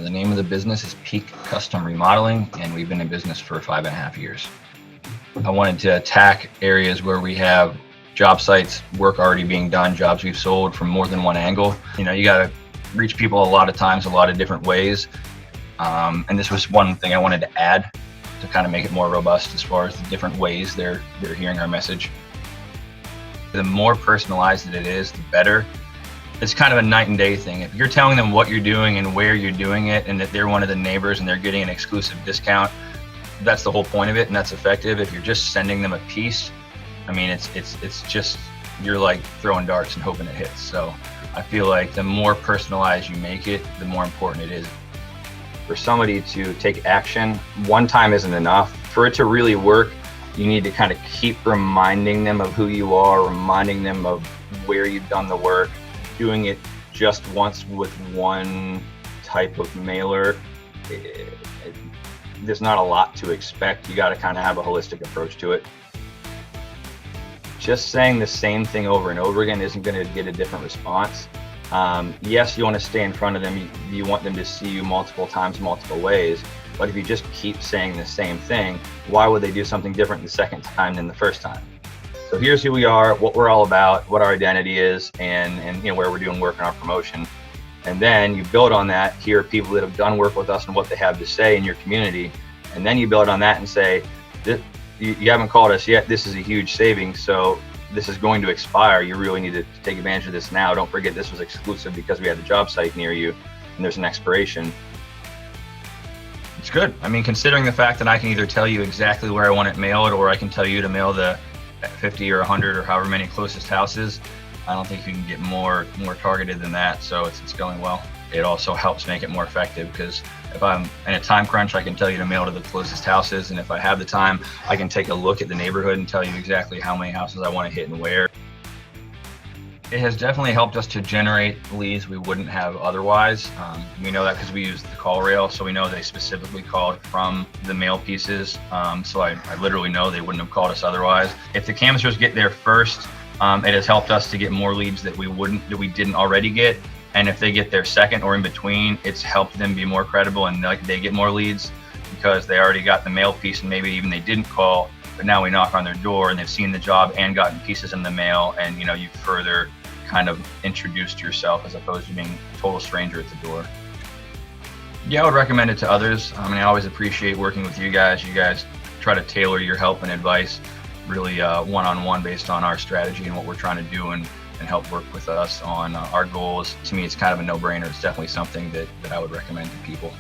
The name of the business is Peak Custom Remodeling, and we've been in business for 5.5 years. I wanted to attack areas where we have job sites, work already being done, jobs we've sold from more than one angle. You know, you got to reach people a lot of times, a lot of different ways. And this was one thing I wanted to add to kind of make it more robust as far as the different ways they're hearing our message. The more personalized that it is, the better. It's kind of a night and day thing. If you're telling them what you're doing and where you're doing it, and that they're one of the neighbors and they're getting an exclusive discount, that's the whole point of it, and that's effective. If you're just sending them a piece, I mean, it's just, you're like throwing darts and hoping it hits. So I feel like the more personalized you make it, the more important it is. For somebody to take action, one time isn't enough. For it to really work, you need to kind of keep reminding them of who you are, reminding them of where you've done the work. Doing it just once with one type of mailer, there's not a lot to expect. You got to kind of have a holistic approach to it. Just saying the same thing over and over again isn't going to get a different response. Yes, you want to stay in front of them. You want them to see you multiple times, multiple ways. But if you just keep saying the same thing, why would they do something different the second time than the first time? So here's who we are, what we're all about, what our identity is, and you know, where we're doing work in our promotion. And then you build on that, hear people that have done work with us and what they have to say in your community. And then you build on that and say, you haven't called us yet, this is a huge savings, so this is going to expire. You really need to take advantage of this now. Don't forget this was exclusive because we had a job site near you and there's an expiration. It's good. I mean, considering the fact that I can either tell you exactly where I want it mailed, or I can tell you to mail the 50 or 100 or however many closest houses, I don't think you can get more targeted than that. So it's going well. It also helps make it more effective, because if I'm in a time crunch, I can tell you to mail to the closest houses. And if I have the time, I can take a look at the neighborhood and tell you exactly how many houses I want to hit and where. It has definitely helped us to generate leads we wouldn't have otherwise. We know that because we use the call rail, so we know they specifically called from the mail pieces. So I literally know they wouldn't have called us otherwise. If the canvassers get there first, it has helped us to get more leads that we didn't already get. And if they get there second or in between, it's helped them be more credible, and they get more leads because they already got the mail piece, and maybe even they didn't call, but now we knock on their door and they've seen the job and gotten pieces in the mail, and you know, you further kind of introduced yourself as opposed to being a total stranger at the door. Yeah, I would recommend it to others. I mean, I always appreciate working with you guys. You guys try to tailor your help and advice really one-on-one based on our strategy and what we're trying to do, and help work with us on our goals. To me, it's kind of a no-brainer. It's definitely something that I would recommend to people.